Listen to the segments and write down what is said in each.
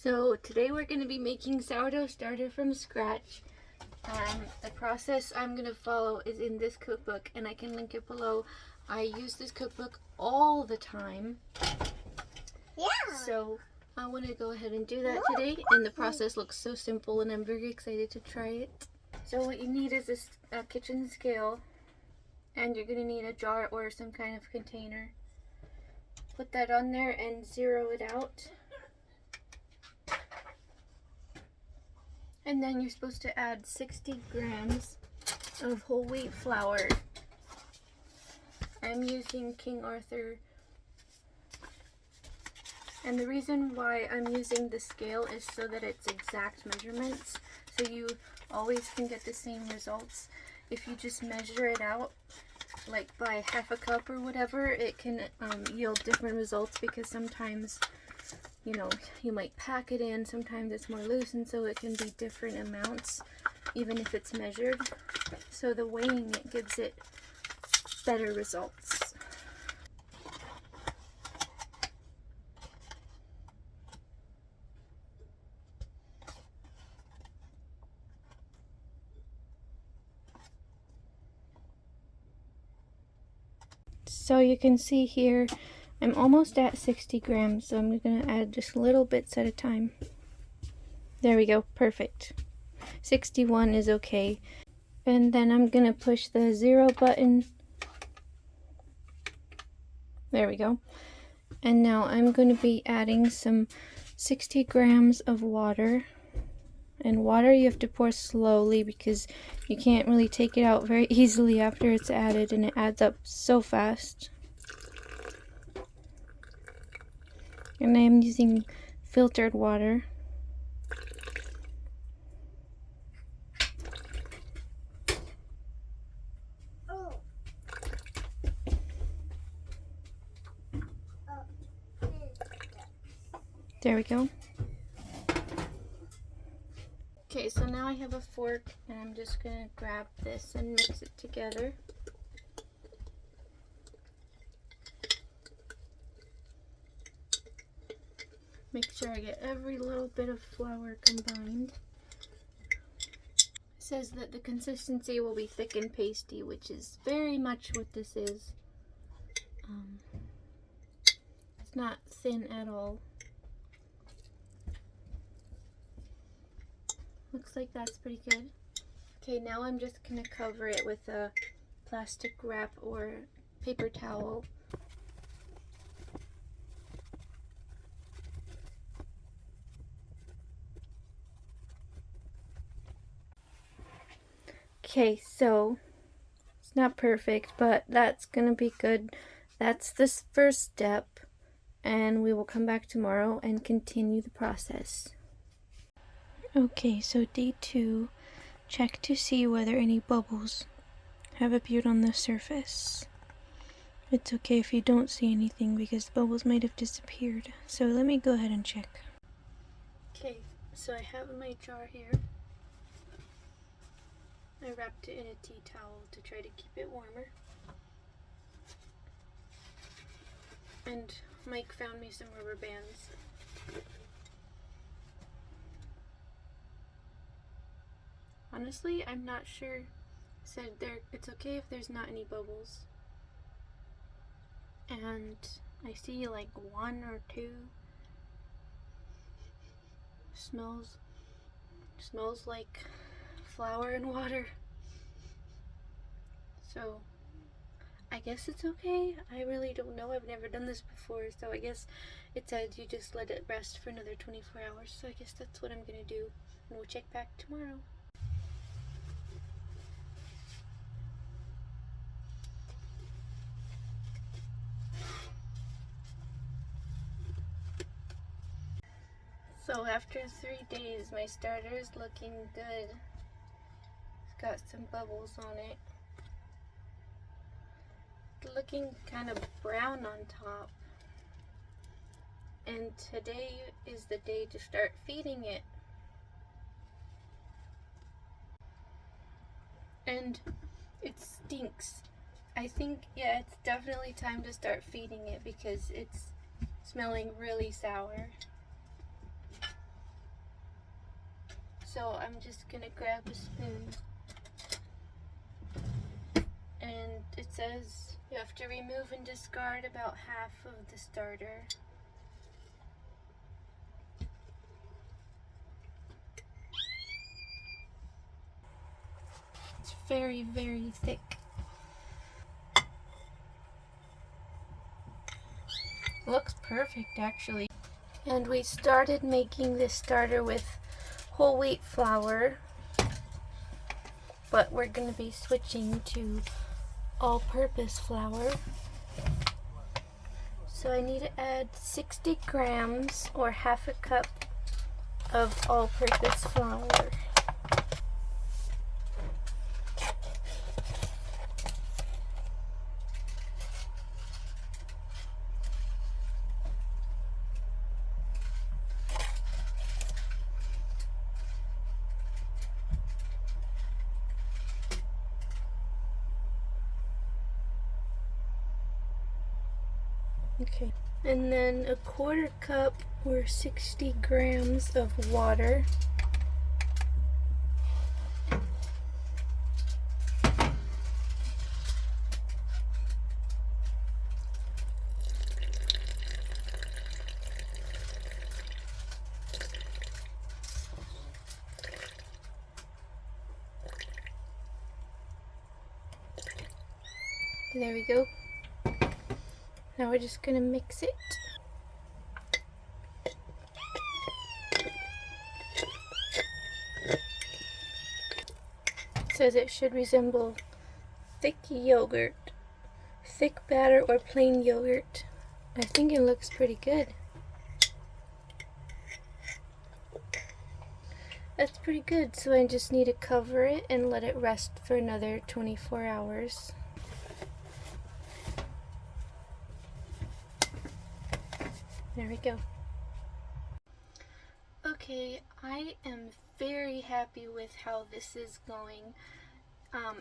So today we're going to be making sourdough starter from scratch. The process I'm going to follow is in this cookbook, and I can link it below. I use this cookbook all the time. Yeah. So I want to go ahead and do that today, and the process looks so simple and I'm very excited to try it. So what you need is a kitchen scale, and you're going to need a jar or some kind of container. Put that on there and zero it out. And then you're supposed to add 60 grams of whole wheat flour. I'm using King Arthur. And the reason why I'm using the scale is so that it's exact measurements, so you always can get the same results. If you just measure it out, like by half a cup or whatever, it can yield different results, because sometimes, you know, you might pack it in, sometimes it's more loose, and so it can be different amounts even if it's measured. So the weighing it gives it better results. So you can see here, I'm almost at 60 grams, so I'm going to add just little bits at a time. There we go, perfect. 61 is okay. And then I'm going to push the 0 button. There we go. And now I'm going to be adding some 60 grams of water. And water you have to pour slowly, because you can't really take it out very easily after it's added, and it adds up so fast. And I am using filtered water. There we go. Okay, so now I have a fork, and I'm just going to grab this and mix it together. Make sure I get every little bit of flour combined. It says that the consistency will be thick and pasty, which is very much what this is. It's not thin at all. Looks like that's pretty good. Okay, now I'm just going to cover it with a plastic wrap or paper towel. Okay, so it's not perfect, but that's going to be good. That's this first step, and we will come back tomorrow and continue the process. Okay, so day 2, check to see whether any bubbles have appeared on the surface. It's okay if you don't see anything, because the bubbles might have disappeared. So let me go ahead and check. Okay, so I have my jar here. I wrapped it in a tea towel to try to keep it warmer. And Mike found me some rubber bands. Honestly, I'm not sure. Said it's okay if there's not any bubbles. And I see like 1 or 2. Smells like flour and water. So I guess it's okay. I really don't know. I've never done this before, so I guess it said you just let it rest for another 24 hours. So I guess that's what I'm gonna do, and we'll check back tomorrow. So after 3 days, my starter is looking good. It's got some bubbles on it. It's looking kind of brown on top. And today is the day to start feeding it. And it stinks. I think, yeah, it's definitely time to start feeding it, because it's smelling really sour. So I'm just gonna grab a spoon. And it says you have to remove and discard about half of the starter. It's very, very thick. Looks perfect actually. And we started making this starter with whole wheat flour, but we're going to be switching to all-purpose flour. So I need to add 60 grams or half a cup of all-purpose flour. Okay, and then a quarter cup or 60 grams of water. There we go. Now we're just gonna mix it. It says it should resemble thick yogurt, thick batter, or plain yogurt. I think it looks pretty good. That's pretty good, so I just need to cover it and let it rest for another 24 hours. There we go. Okay, I am very happy with how this is going.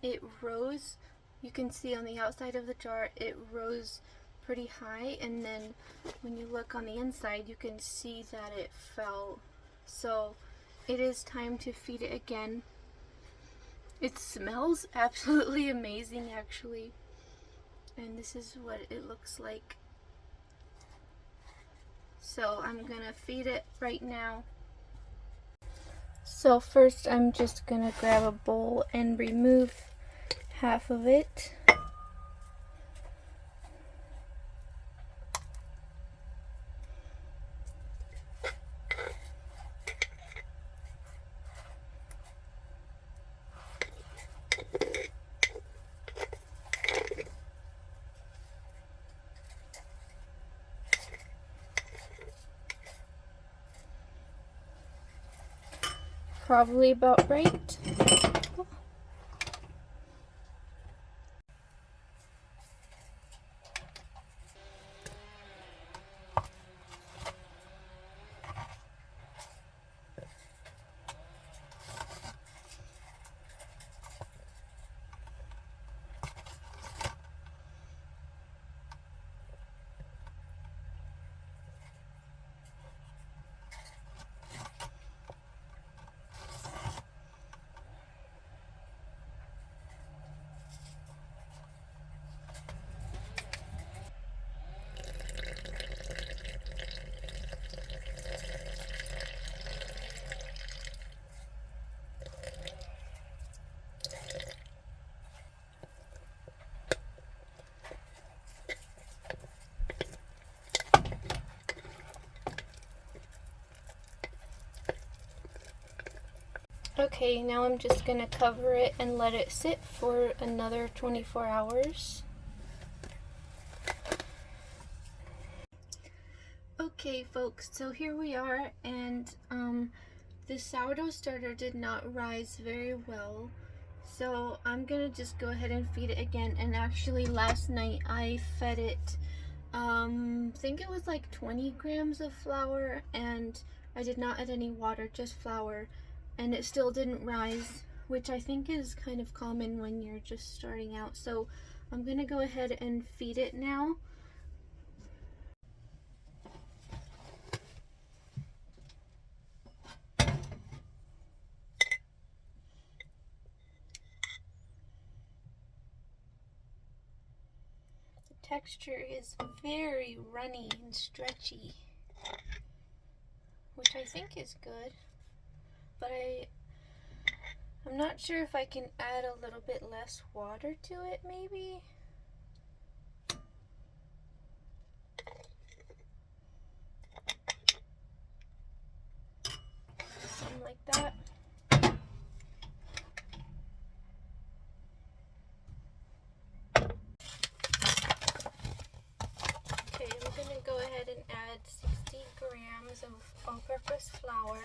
It rose, you can see on the outside of the jar, it rose pretty high, and then when you look on the inside, you can see that it fell. So it is time to feed it again. It smells absolutely amazing actually, and this is what it looks like. So I'm gonna feed it right now. So first I'm just gonna grab a bowl and remove half of it. Probably about right. Okay, now I'm just gonna cover it and let it sit for another 24 hours. Okay folks, so here we are, and the sourdough starter did not rise very well, so I'm gonna just go ahead and feed it again. And actually last night I fed it I think it was like 20 grams of flour, and I did not add any water, just flour, and it still didn't rise, which I think is kind of common when you're just starting out. So I'm gonna go ahead and feed it now. texture is very runny and stretchy, which I think is good, but I'm not sure if I can add a little bit less water to it, maybe. Something like that. Okay, I'm gonna go ahead and add 60 grams of all-purpose flour.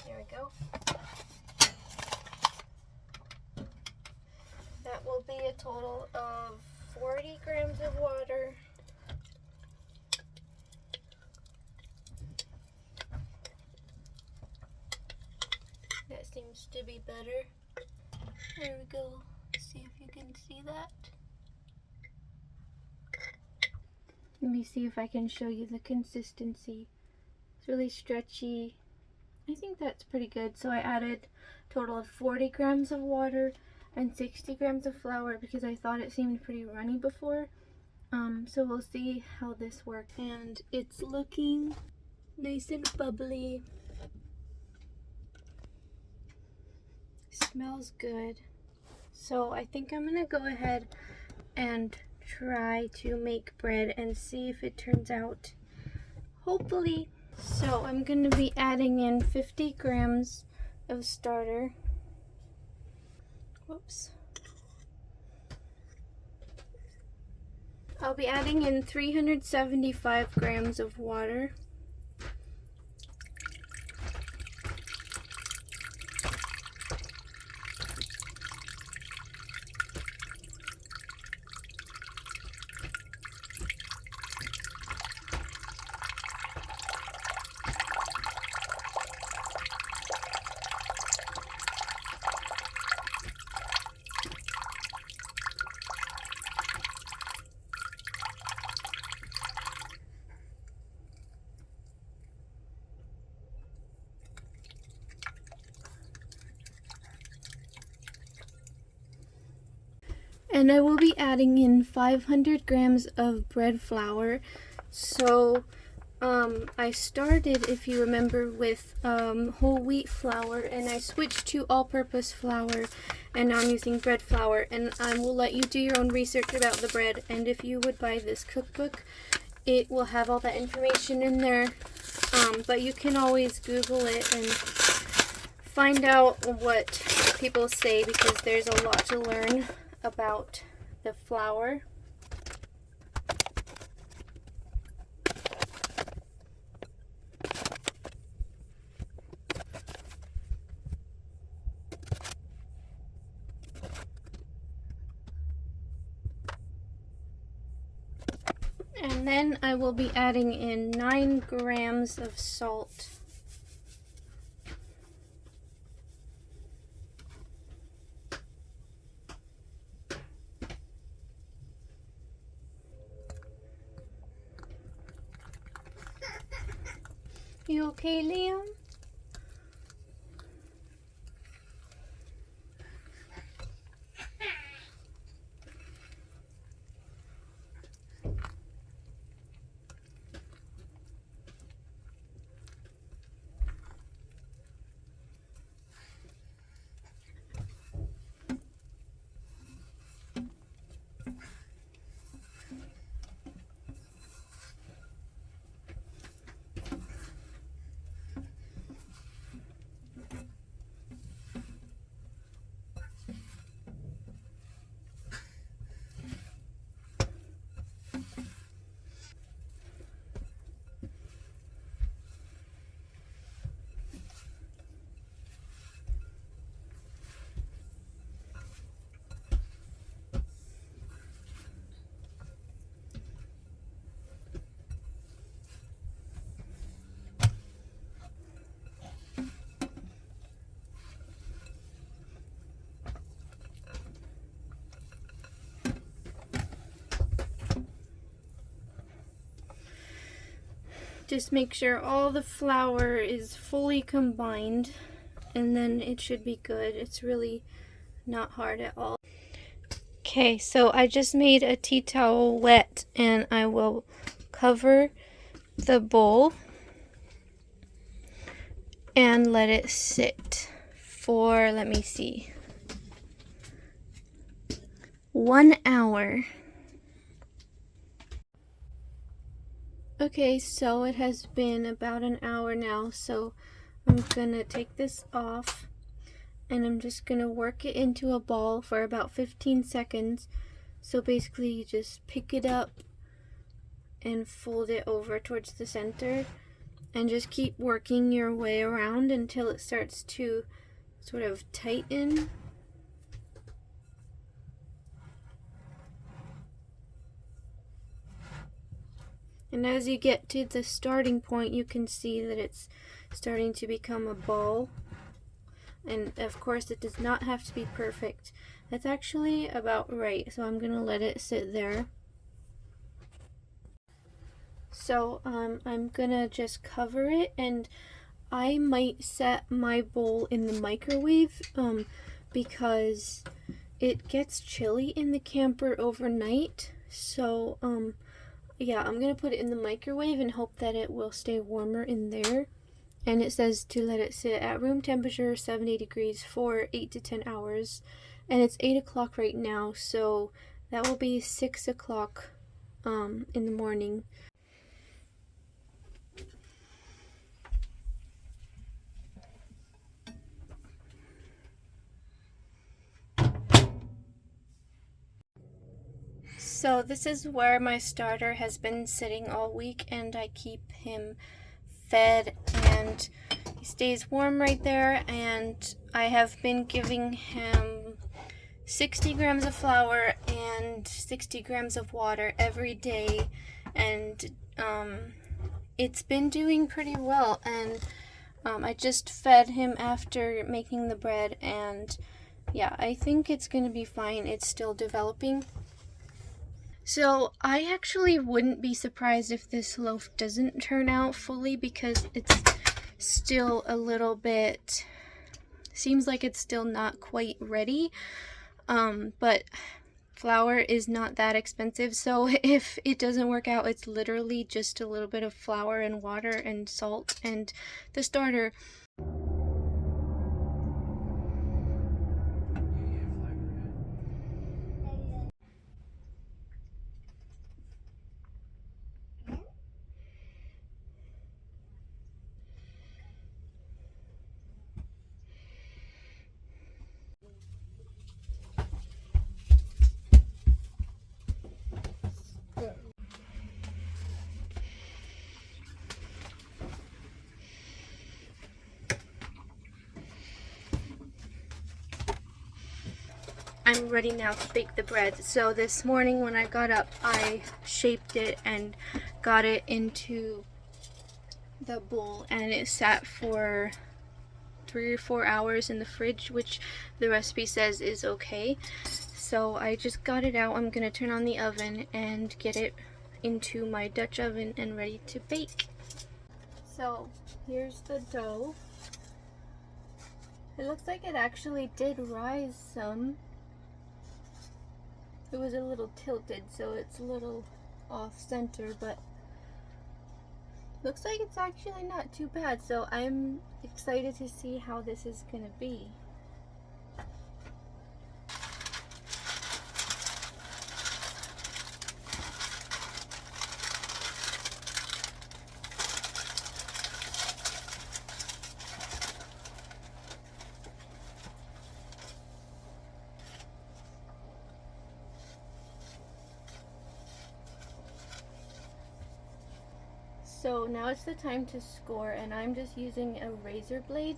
There we go. That will be a total of 40 grams of water. That seems to be better. There we go. See if you can see that. Let me see if I can show you the consistency. It's really stretchy. I think that's pretty good. So I added a total of 40 grams of water and 60 grams of flour because I thought it seemed pretty runny before. So we'll see how this works. And it's looking nice and bubbly. Smells good. So I think I'm gonna go ahead and try to make bread and see if it turns out, hopefully. So I'm gonna be adding in 50 grams of starter. Whoops. I'll be adding in 375 grams of water. And I will be adding in 500 grams of bread flour. So I started, if you remember, with whole wheat flour, and I switched to all-purpose flour, and now I'm using bread flour. And I will let you do your own research about the bread, and if you would buy this cookbook, it will have all that information in there. But you can always Google it and find out what people say, because there's a lot to learn about the flour. And then I will be adding in 9 grams of salt. You okay, Liam? Just make sure all the flour is fully combined, and then it should be good. It's really not hard at all. Okay, so I just made a tea towel wet, and I will cover the bowl and let it sit for, let me see, 1 hour. Okay, so it has been about an hour now, so I'm gonna take this off and I'm just gonna work it into a ball for about 15 seconds. So basically you just pick it up and fold it over towards the center and just keep working your way around until it starts to sort of tighten. And as you get to the starting point, you can see that it's starting to become a ball. And of course, it does not have to be perfect. That's actually about right, so I'm gonna let it sit there. So I'm gonna just cover it, and I might set my bowl in the microwave because it gets chilly in the camper overnight. So yeah, I'm gonna put it in the microwave and hope that it will stay warmer in there. And it says to let it sit at room temperature, 70 degrees, for 8 to 10 hours. And it's 8 o'clock right now, so that will be 6 o'clock in the morning. So this is where my starter has been sitting all week, and I keep him fed and he stays warm right there. And I have been giving him 60 grams of flour and 60 grams of water every day, and it's been doing pretty well. And I just fed him after making the bread, and yeah, I think it's gonna be fine. It's still developing. So I actually wouldn't be surprised if this loaf doesn't turn out fully, because it's still a little bit, seems like it's still not quite ready. But flour is not that expensive, so if it doesn't work out, it's literally just a little bit of flour and water and salt and the starter. I'm ready now to bake the bread. So this morning when I got up, I shaped it and got it into the bowl, and it sat for 3 or 4 hours in the fridge, which the recipe says is okay. So I just got it out. I'm gonna turn on the oven and get it into my Dutch oven and ready to bake. So here's the dough. It looks like it actually did rise some. It was a little tilted, so it's a little off center, but looks like it's actually not too bad. So I'm excited to see how this is gonna be. So now it's the time to score, and I'm just using a razor blade.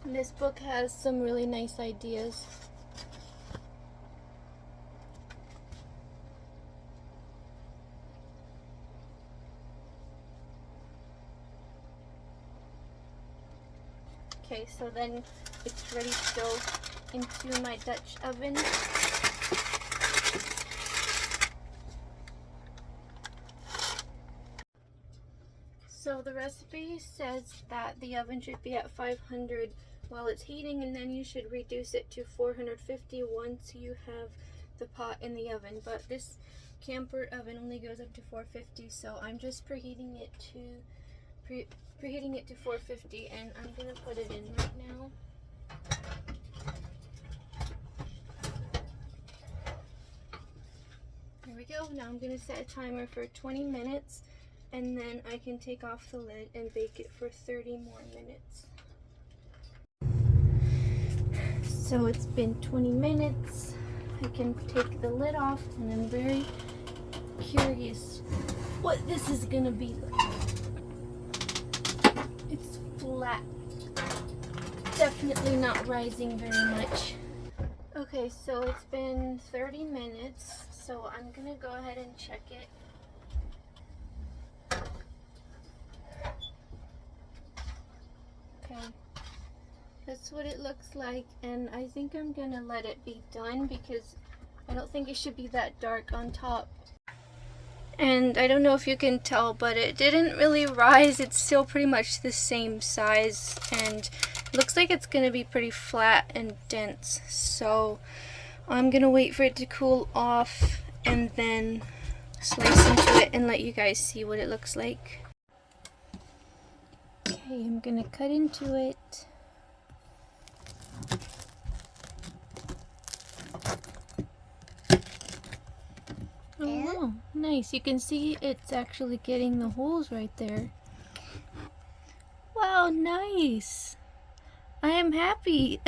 This book has some really nice ideas. Okay, so then it's ready to go into my Dutch oven. So the recipe says that the oven should be at 500 while it's heating, and then you should reduce it to 450 once you have the pot in the oven. But this camper oven only goes up to 450, so I'm just preheating it to 450, and I'm gonna put it in right now. There we go. Now I'm gonna set a timer for 20 minutes, and then I can take off the lid and bake it for 30 more minutes. So it's been 20 minutes. I can take the lid off, and I'm very curious what this is gonna be like. It's flat. Definitely not rising very much. Okay, so it's been 30 minutes, so I'm gonna go ahead and check it. Okay, that's what it looks like, and I think I'm gonna let it be done because I don't think it should be that dark on top. And I don't know if you can tell, but it didn't really rise. It's still pretty much the same size, and it looks like it's gonna be pretty flat and dense. So I'm gonna wait for it to cool off and then slice into it and let you guys see what it looks like. Okay, I'm gonna cut into it. Oh wow, nice. You can see it's actually getting the holes right there. Wow, nice. I am happy.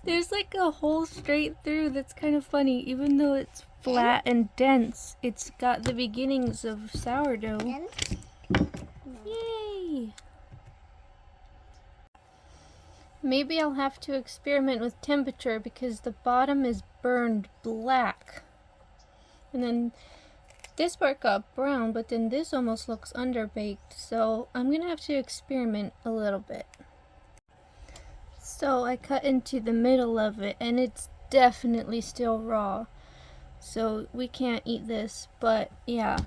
There's like a hole straight through. That's kind of funny. Even though it's flat and dense, it's got the beginnings of sourdough. Yay! Maybe I'll have to experiment with temperature because the bottom is burned black. And then this part got brown, but then this almost looks underbaked. So I'm gonna have to experiment a little bit. So I cut into the middle of it, and it's definitely still raw. So we can't eat this, but yeah.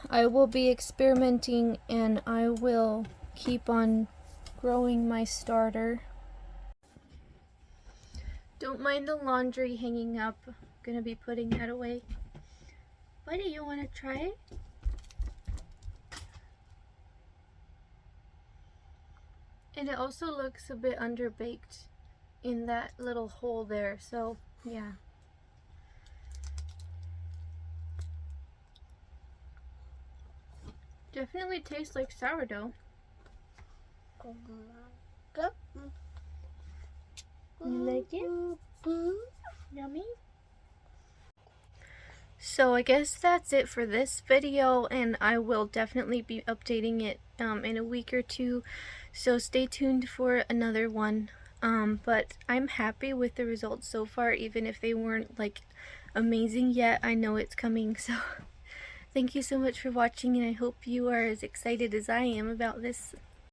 I will be experimenting, and I will keep on growing my starter. Don't mind the laundry hanging up. I'm gonna be putting that away. Buddy, you wanna try it? And it also looks a bit underbaked in that little hole there, so yeah. Definitely tastes like sourdough. You like it? Yummy? So I guess that's it for this video, and I will definitely be updating it in a week or two, so stay tuned for another one. But I'm happy with the results so far, even if they weren't like amazing yet. I know it's coming, so thank you so much for watching, and I hope you are as excited as I am about this